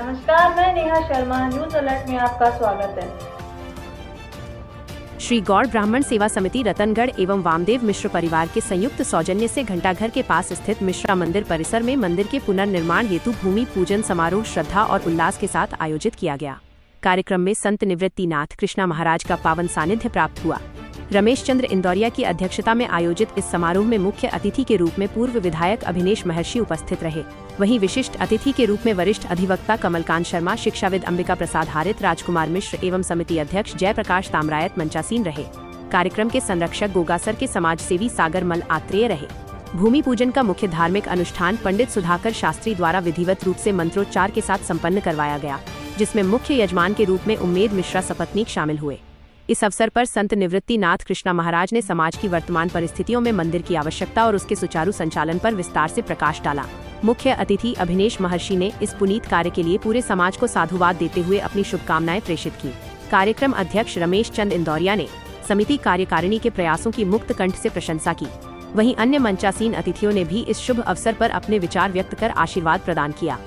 नमस्कार, मैं Neha Sharma, news alert में आपका स्वागत है। श्री गौड़ ब्राह्मण सेवा समिति रतनगढ़ एवं वामदेव मिश्र परिवार के संयुक्त सौजन्य से घंटाघर के पास स्थित मिश्रा मंदिर परिसर में मंदिर के पुनर्निर्माण हेतु भूमि पूजन समारोह श्रद्धा और उल्लास के साथ आयोजित किया गया। कार्यक्रम में संत निवृत्तिनाथ कृष्णा महाराज का पावन सानिध्य प्राप्त हुआ। रमेश चंद्र इंदौरिया की अध्यक्षता में आयोजित इस समारोह में मुख्य अतिथि के रूप में पूर्व विधायक अभिनेश महर्षि उपस्थित रहे। वहीं विशिष्ट अतिथि के रूप में वरिष्ठ अधिवक्ता कमलकांत शर्मा, शिक्षाविद अंबिका प्रसाद हारित, राजकुमार मिश्र एवं समिति अध्यक्ष जयप्रकाश ताम्रायत मंचासीन रहे। कार्यक्रम के संरक्षक गोगासर के समाजसेवी सागर मल आत्रेय रहे। भूमि पूजन का मुख्य धार्मिक अनुष्ठान पंडित सुधाकर शास्त्री द्वारा विधिवत रूप से मंत्रोच्चार के साथ संपन्न करवाया गया, जिसमें मुख्य यजमान के रूप में उम्मेद मिश्रा सपत्नीक शामिल हुए। इस अवसर पर संत निवृत्तिनाथ कृष्णा महाराज ने समाज की वर्तमान परिस्थितियों में मंदिर की आवश्यकता और उसके सुचारू संचालन पर विस्तार से प्रकाश डाला। मुख्य अतिथि अभिनेश महर्षि ने इस पुनीत कार्य के लिए पूरे समाज को साधुवाद देते हुए अपनी शुभकामनाएं प्रेषित की। कार्यक्रम अध्यक्ष रमेश चंद इंदौरिया ने समिति कार्यकारिणी के प्रयासों की मुक्त कंठ से प्रशंसा की। वहीं अन्य मंचासीन अतिथियों ने भी इस शुभ अवसर पर अपने विचार व्यक्त कर आशीर्वाद प्रदान किया।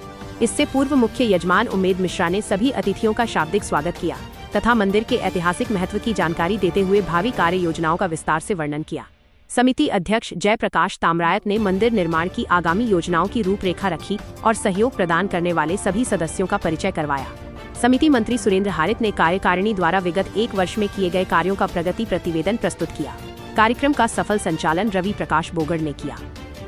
इससे पूर्व मुख्य यजमान उम्मेद मिश्रा ने सभी अतिथियों का शाब्दिक स्वागत किया तथा मंदिर के ऐतिहासिक महत्व की जानकारी देते हुए भावी कार्य योजनाओं का विस्तार से वर्णन किया। समिति अध्यक्ष जयप्रकाश ताम्रायत ने मंदिर निर्माण की आगामी योजनाओं की रूपरेखा रखी और सहयोग प्रदान करने वाले सभी सदस्यों का परिचय करवाया। समिति मंत्री सुरेंद्र हारित ने कार्यकारिणी द्वारा विगत 1 वर्ष में किए गए कार्यों का प्रगति प्रतिवेदन प्रस्तुत किया। कार्यक्रम का सफल संचालन रवि प्रकाश बोगड़ ने किया।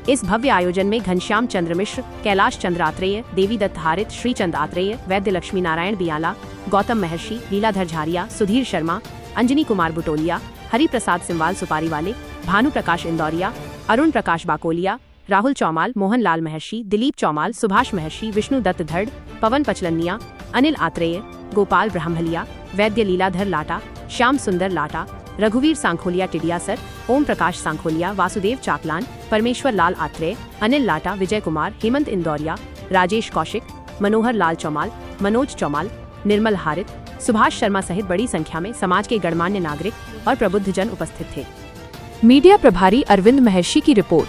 इस भव्य आयोजन में घनश्याम चंद्र मिश्र, कैलाश चंद्र आत्रेय, देवी दत्त हारित, श्री चंद आत्रेय, वैद्य लक्ष्मी नारायण बियाला, गौतम महर्षि, लीलाधर झारिया, सुधीर शर्मा, अंजनी कुमार बुटोलिया, हरि प्रसाद सिंवाल सुपारी वाले, भानु प्रकाश इंदौरिया, अरुण प्रकाश बाकोलिया, राहुल चौमाल, मोहन लाल महर्षि, दिलीप चौमाल, सुभाष महर्षि, विष्णु दत्त धड़, पवन पचलनिया, अनिल आत्रेय, गोपाल ब्रह्मलिया, वैद्य लीलाधर लाटा, श्याम सुंदर लाटा, रघुवीर सांखोलिया टिडिया सर, ओम प्रकाश सांखोलिया, वासुदेव चाकलान, परमेश्वर लाल आत्रेय, अनिल लाटा, विजय कुमार, हेमंत इंदौरिया, राजेश कौशिक, मनोहर लाल चौमाल, मनोज चौमाल, निर्मल हारित, सुभाष शर्मा सहित बड़ी संख्या में समाज के गणमान्य नागरिक और प्रबुद्ध जन उपस्थित थे। मीडिया प्रभारी अरविंद महर्षि की रिपोर्ट।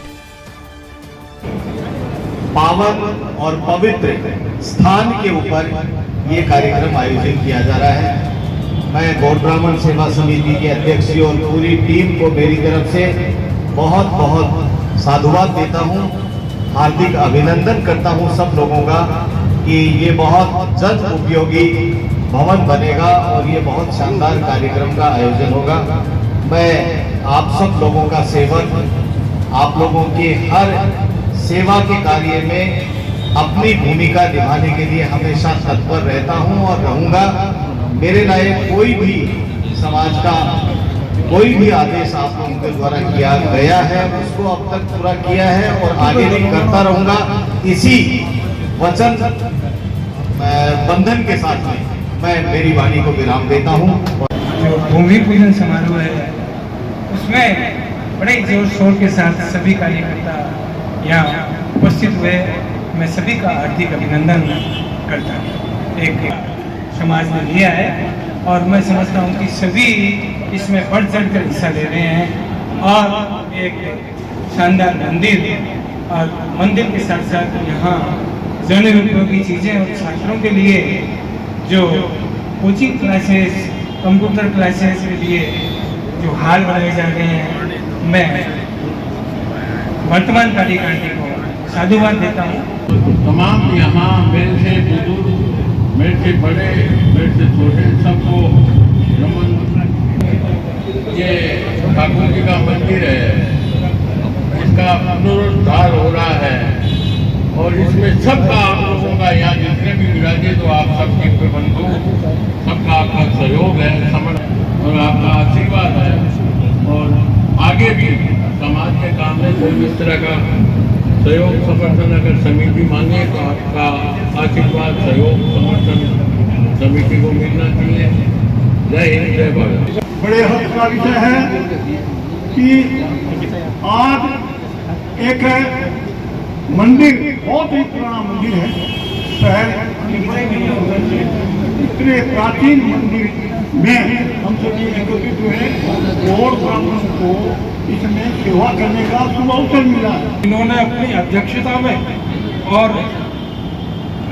पावन और पवित्र स्थान के ऊपर ये कार्यक्रम आयोजित किया जा रहा है। मैं गौड़ ब्राह्मण सेवा समिति के अध्यक्ष और पूरी टीम को मेरी तरफ से बहुत बहुत साधुवाद देता हूँ। हार्दिक अभिनंदन करता हूँ सब लोगों का कि ये बहुत जन उपयोगी भवन बनेगा और ये बहुत शानदार कार्यक्रम का आयोजन होगा। मैं आप सब लोगों का सेवक, आप लोगों के हर सेवा के कार्य में अपनी भूमिका निभाने के लिए हमेशा तत्पर रहता हूँ और रहूँगा। मेरे लायक कोई भी समाज का कोई भी आदेश आप लोगों के द्वारा किया गया है उसको अब तक पूरा किया है और आगे भी करता रहूँगा। इसी वचन बंधन के साथ में मैं मेरी वाणी को विराम देता हूँ। जो भूमि पूजन समारोह है उसमें बड़े जोर शोर के साथ सभी कार्यकर्ता यहाँ उपस्थित हुए। मैं सभी का हार्दिक अभिनंदन करता हूँ। एक समाज ने लिया है और मैं समझता हूँ कि सभी इसमें बढ़ चढ़ कर हिस्सा ले रहे हैं और एक शानदार मंदिर और मंदिर के साथ साथ यहाँ जन उपयोगी चीज़ें और छात्रों के लिए जो कोचिंग क्लासेस, कंप्यूटर क्लासेस के लिए जो हाल बनाए जा रहे हैं, मैं वर्तमान कार्यकारिणी को साधुवाद देता हूँ। तमाम यहाँ मेरे से बुजुर्ग, मेरे से बड़े, मेरे से छोटे सबको नमन। ये ठाकुर जी का मंदिर है, इसका पुनरुद्धार हो रहा है और इसमें सबका आप लोगों का यहाँ जितने भी विराजे तो आप सबके प्रबंधों सबका आपका सहयोग है, समर्थन और आपका आशीर्वाद है और आगे भी समाज के काम में कोई इस तरह का सहयोग समर्थन अगर समिति मांगे तो आपका आशीर्वाद, सहयोग, समर्थन समिति को मिलना चाहिए। जय हिंद, जय भारत। बड़े हर्ष का विषय है कि आज एक मंदिर, बहुत ही पुराना मंदिर है, शहर इतने प्राचीन मंदिर में हम सभी एकत्रित हुए और ब्राह्मण को इसमें सेवा करने का शुभ अवसर मिला है। इन्होंने अपनी अध्यक्षता में और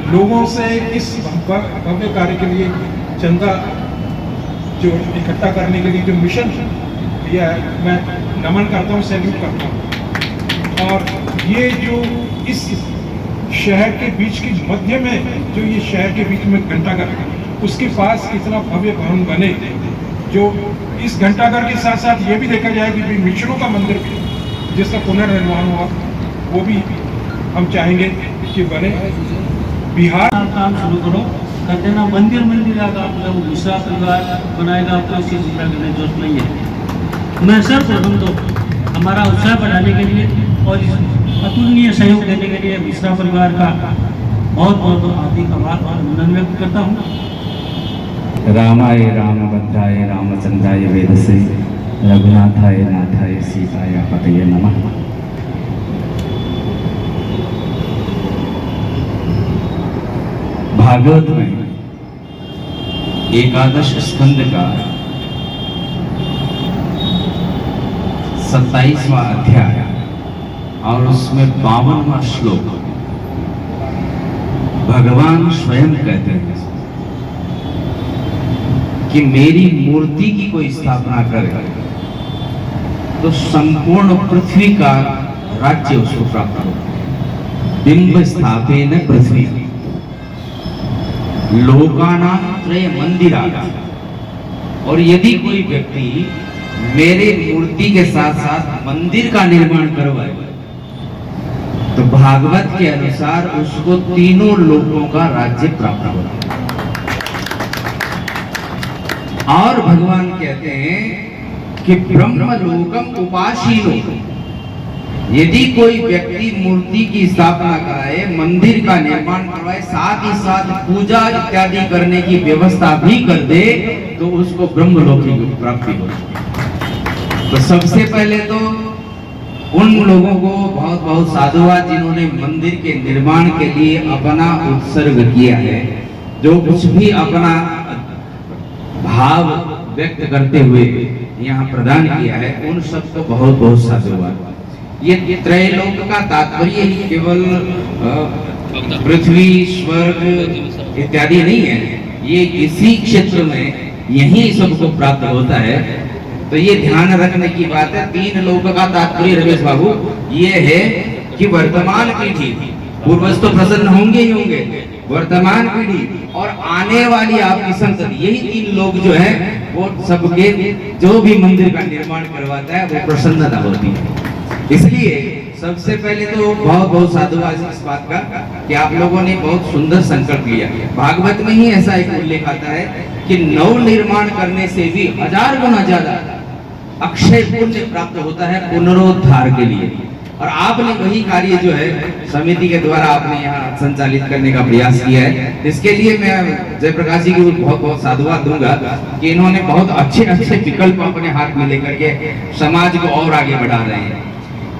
लोगों से इस भव्य कार्य के लिए चंदा जो इकट्ठा करने के लिए जो मिशन लिया है, मैं नमन करता हूँ, सैल्यूट करता हूँ। और ये जो इस शहर के बीच के मध्य में, जो ये शहर के बीच में घंटाघर, उसके पास इतना भव्य भवन बने, जो इस घंटाघर के साथ साथ ये भी देखा जाए कि मिशनों का मंदिर भी जिसका पुनर्निर्माण हुआ, वो भी हम चाहेंगे कि बने। बिहार काम शुरू करो, कहते ना मंदिर आगा मतलब मिश्रा परिवार बनाएगा तो इसकी चिंता करने की जरूरत नहीं है। मैं सर्वप्रथम तो हमारा उत्साह बढ़ाने के लिए और इस अतुलनीय सहयोग देने के लिए मिश्रा परिवार का बहुत बहुत हार्दिक आभार और अभिनंदन व्यक्त करता हूँ। रामाय रामभद्राय रामचंद्राय वेदसे रघुनाथाय नाथाय सीताय पतये नमः। भागवत में एकादश स्कंद का 27वां अध्याय और उसमें 52वां श्लोक भगवान स्वयं कहते हैं कि मेरी मूर्ति की कोई स्थापना करे तो संपूर्ण पृथ्वी का राज्य उसको प्राप्त हो। बिंब स्थापेन पृथ्वी लोकानां त्रय मंदिरा। और यदि कोई व्यक्ति मेरे मूर्ति के साथ साथ मंदिर का निर्माण करवाए तो भागवत के अनुसार उसको तीनों लोकों का राज्य प्राप्त होगा। और भगवान कहते हैं कि ब्रह्म लोकम उपासीनो, यदि कोई व्यक्ति मूर्ति की स्थापना कराए, मंदिर का निर्माण करवाए, साथ ही साथ पूजा इत्यादि करने की व्यवस्था भी कर दे तो उसको ब्रह्मलोक की प्राप्ति हो। तो सबसे पहले तो उन लोगों को बहुत बहुत साधुवाद जिन्होंने मंदिर के निर्माण के लिए अपना उत्सर्ग किया है, जो कुछ भी अपना भाव व्यक्त करते हुए यहाँ प्रदान किया है, उन सबको बहुत बहुत साधुवाद। ये त्रैलोक का तात्पर्य ही केवल पृथ्वी स्वर्ग इत्यादि नहीं है, ये किसी क्षेत्र में यही सबको प्राप्त होता है। तो ये ध्यान रखने की बात है। 3 लोक का तात्पर्य रमेश बाबू ये है कि वर्तमान पीढ़ी, पूर्वज तो प्रसन्न होंगे ही होंगे, वर्तमान पीढ़ी और आने वाली आपकी संतति, यही 3 लोग जो है वो सबके जो भी मंदिर का निर्माण करवाता है वो प्रसन्नता होती है। इसलिए सबसे पहले तो बहुत बहुत साधुवाद इस बात का कि आप लोगों ने बहुत सुंदर संकल्प लिया। भागवत में ही ऐसा एक उल्लेख आता है कि नव निर्माण करने से भी 1000 गुना ज्यादा अक्षय पुण्य प्राप्त होता है पुनरुद्धार के लिए। और आपने वही कार्य जो है समिति के द्वारा आपने यहाँ संचालित करने का प्रयास किया है। इसके लिए मैं जयप्रकाश जी को बहुत बहुत साधुवाद दूंगा कि इन्होंने बहुत अच्छे अच्छे विकल्प अपने हाथ में लेकर के समाज को और आगे बढ़ा रहे हैं।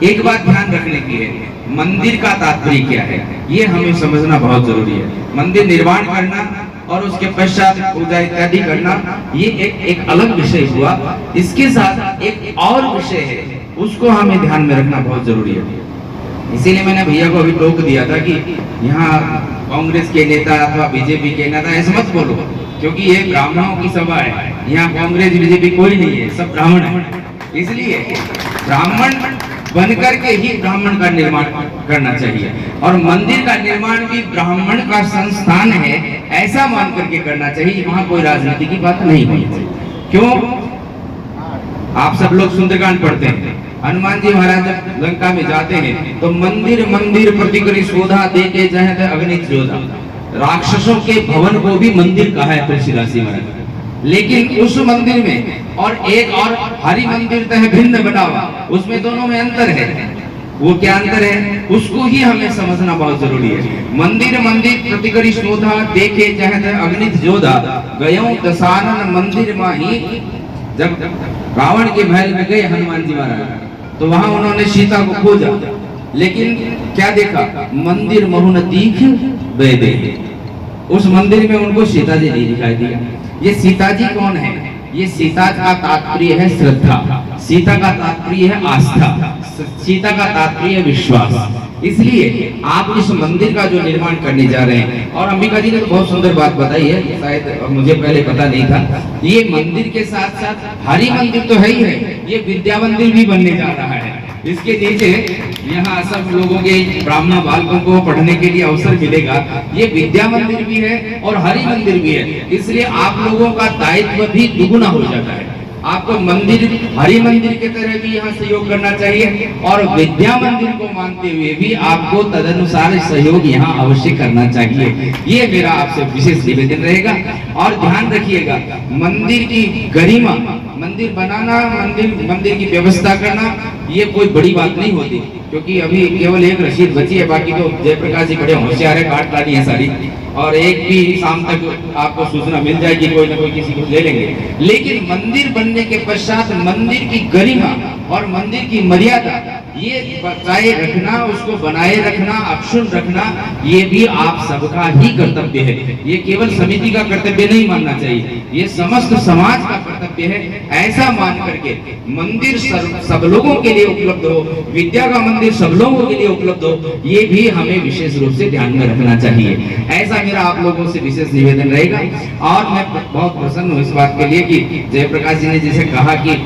एक बात ध्यान रखने की है, मंदिर का तात्पर्य क्या है ये हमें समझना बहुत जरूरी है। मंदिर निर्माण करना और उसके पश्चात पूजा इत्यादि करना ये एक अलग विषय हुआ। इसके साथ एक और विषय है, उसको हमें ध्यान में रखना बहुत जरूरी है। इसीलिए मैंने भैया को अभी टोक दिया था कि यहाँ कांग्रेस के नेता अथवा बीजेपी के नेता ऐसे मत बोलो, क्योंकि ये ब्राह्मणों की सभा है, यहाँ कांग्रेस बीजेपी कोई नहीं है, सब ब्राह्मण है। इसलिए ब्राह्मण बनकर के ही ब्राह्मण का निर्माण करना चाहिए और मंदिर का निर्माण भी ब्राह्मण का संस्थान है ऐसा मान करके करना चाहिए। वहां कोई राजनीति की बात नहीं होनी चाहिए। क्यों? आप सब लोग सुंदरकांड पढ़ते हैं, हनुमान जी महाराज जब लंका में जाते हैं तो मंदिर मंदिर प्रतिकरी शोधा दे के जहाँ अग्नित जोधा, राक्षसों के भवन को भी मंदिर कहा है तुलसीदास जी महाराज। लेकिन उस मंदिर में और एक और हरि मंदिर तह भिन्न बना हुआ, उसमें दोनों में अंतर है। वो क्या अंतर है उसको ही हमें समझना बहुत जरूरी है। मंदिर मंदिर प्रतिकरी शोधा देखे जहत अग्नित जोधा, गयो दशानन मंदिर माही। जब रावण के महल में गए हनुमान जी महाराज तो वहां उन्होंने सीता को खोजा, लेकिन क्या देखा? मंदिर महुन दीख वेदे, उस मंदिर में उनको सीता जी नहीं दिखाई दिया। ये सीता जी कौन है? ये सीता का तात्पर्य है श्रद्धा, सीता का तात्पर्य है आस्था, सीता का तात्पर्य है विश्वास। इसलिए आप इस मंदिर का जो निर्माण करने जा रहे हैं, और अंबिका जी ने तो बहुत सुंदर बात बताई है, शायद मुझे पहले पता नहीं था, ये मंदिर के साथ साथ हरि मंदिर तो है ही है, ये विद्या मंदिर भी बनने जा रहा है। इसके नीचे यहाँ सब लोगों के ब्राह्मण बालकों को पढ़ने के लिए अवसर मिलेगा। ये विद्या मंदिर भी है और हरि मंदिर भी है, इसलिए आप लोगों का दायित्व भी दुगुना हो जाता है। आपको मंदिर हरि मंदिर के तरह भी यहाँ सहयोग करना चाहिए और विद्या मंदिर को मानते हुए भी आपको तदनुसार सहयोग यहाँ अवश्य करना चाहिए। ये मेरा आपसे विशेष निवेदन रहेगा। और ध्यान रखिएगा, मंदिर की गरिमा, मंदिर बनाना, मंदिर की व्यवस्था करना, ये कोई बड़ी बात नहीं होती, क्योंकि अभी केवल एक रसीद बची है, बाकी तो जयप्रकाश जी बड़े होशियार है, काट लानी है सारी, और एक भी शाम तक आपको सूचना मिल जाएगी, कोई ना कोई किसी को ले लेंगे। लेकिन मंदिर बनने के पश्चात मंदिर की गरिमा और मंदिर की मर्यादा ये बचाए रखना, उसको बनाए रखना, अक्षुण्ण रखना, ये भी आप सबका ही कर्तव्य है। ये केवल समिति का कर्तव्य नहीं मानना चाहिए, ये समस्त समाज का कर्तव्य है। ऐसा मान करके मंदिर सब लोगों के लिए उपलब्ध हो, विद्या का मंदिर सब लोगों के लिए उपलब्ध हो, ये भी हमें विशेष रूप से ध्यान में रखना चाहिए। ऐसा मेरा आप लोगों से विशेष निवेदन रहेगा। और मैं बहुत प्रसन्न हूँ इस बात के लिए कि जयप्रकाश जी ने जैसे कहा कि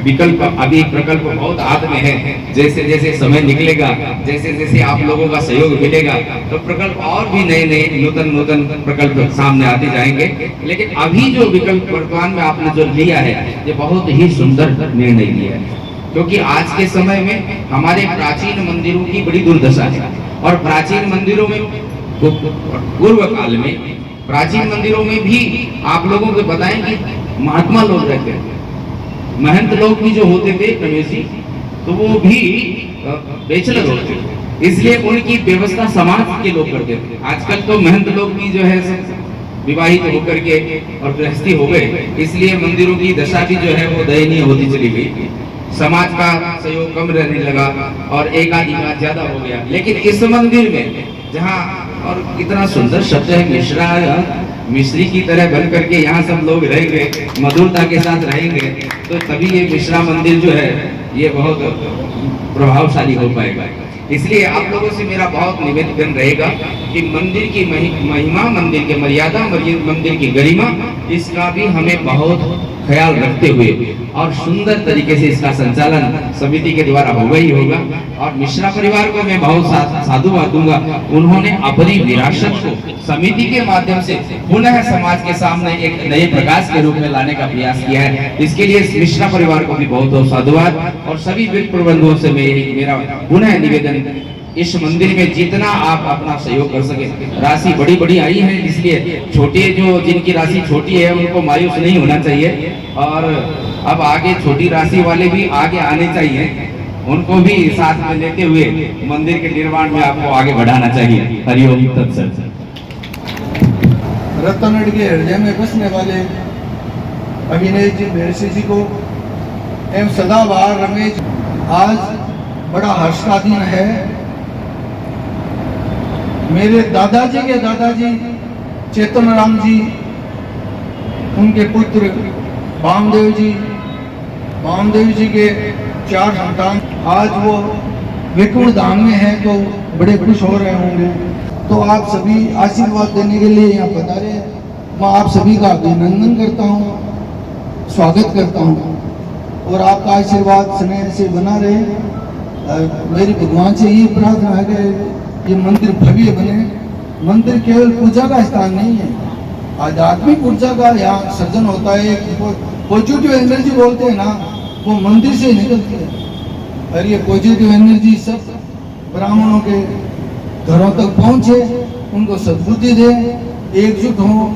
विकल्प, अभी प्रकल्प बहुत हाथ में है, जैसे जैसे समय निकलेगा, जैसे जैसे आप लोगों का सहयोग मिलेगा, तो प्रकल्प और भी नए नए नूतन प्रकल्प सामने आते जाएंगे। लेकिन अभी जो विकल्प वर्तमान में आपने जो लिया है, ये बहुत ही सुंदर निर्णय लिया है, क्योंकि आज के समय में हमारे प्राचीन मंदिरों की बड़ी दुर्दशा है। और प्राचीन मंदिरों में, पूर्व काल में प्राचीन मंदिरों में भी आप लोगों को बताएं कि महात्मा लोग रहते थे, महंत लोग भी जो होते थे रमेश जी, तो वो भी बैचलर होते थे, इसलिए उनकी व्यवस्था समाज के लोग करते थे। आजकल तो महंत लोग भी जो है विवाहित होकर के और गृहस्थी हो गए, इसलिए मंदिरों की दशा भी जो है वो दयनीय होती चली गई, समाज का सहयोग कम रहने लगा और एकाधिकार ज्यादा हो गया। लेकिन इस मंदिर में जहाँ, और कितना सुंदर शब्द है मिश्रा, मिश्री की तरह बन करके यहाँ सब लोग रहेंगे, मधुरता के साथ रहेंगे, तो तभी ये मिश्रा मंदिर जो है ये बहुत प्रभावशाली हो पाएगा। इसलिए आप लोगों से मेरा बहुत निवेदन रहेगा कि मंदिर की महिमा, मंदिर की मर्यादा, मंदिर की गरिमा, इसका भी हमें बहुत ख्याल रखते हुए और सुंदर तरीके से इसका संचालन समिति के द्वारा होगा ही होगा। और मिश्रा परिवार को मैं बहुत साधुवाद दूंगा, उन्होंने अपनी विरासत को समिति के माध्यम से पुनः समाज के सामने एक नए प्रकाश के रूप में लाने का प्रयास किया है। इसके लिए मिश्रा परिवार को भी बहुत बहुत साधुवाद। और सभी प्रबंधकों से मेरा पुनः निवेदन, इस मंदिर में जितना आप अपना सहयोग कर सके, राशि बड़ी बड़ी आई है, इसलिए छोटे जो जिनकी राशि छोटी है उनको मायूस नहीं होना चाहिए, और अब आगे छोटी राशि वाले भी आगे आने चाहिए, उनको भी साथ में लेते हुए मंदिर के निर्माण में आपको आगे बढ़ाना चाहिए। हरिओम तत्सत। रतनगढ़ के हृदय में बसने वाले अभिनय जी भेड़सी जी को एवं सदाबहार रमेश, आज बड़ा हर्ष का दिन है। मेरे दादाजी के दादाजी चेतन राम जी, उनके पुत्र वामदेव जी के 4 संतान आज वो वैकुंठ धाम में हैं, तो बड़े खुश हो रहे होंगे। तो आप सभी आशीर्वाद देने के लिए यहाँ पधारे, मैं आप सभी का अभिनंदन करता हूँ, स्वागत करता हूँ, और आपका आशीर्वाद स्नेह से बना रहे। मेरी भगवान से ये प्रार्थना है कि ये मंदिर भव्य बने। मंदिर केवल पूजा का स्थान नहीं है, आध्यात्मिक ऊर्जा का यहाँ सर्जन होता है। पॉजिटिव एनर्जी बोलते हैं ना, वो मंदिर से निकलती है। और ये पॉजिटिव एनर्जी सब ब्राह्मणों के घरों तक पहुँचे, उनको सद्बुद्धि दे, एकजुट हो,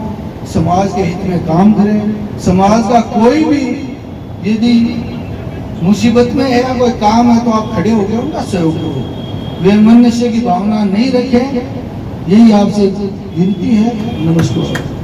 समाज के हित में काम करें। समाज का कोई भी यदि मुसीबत में है या कोई काम है तो आप खड़े हो गए उनका सहयोग करो, वे मनुष्य की भावना नहीं रखें। यही आपसे विनती है। नमस्कार।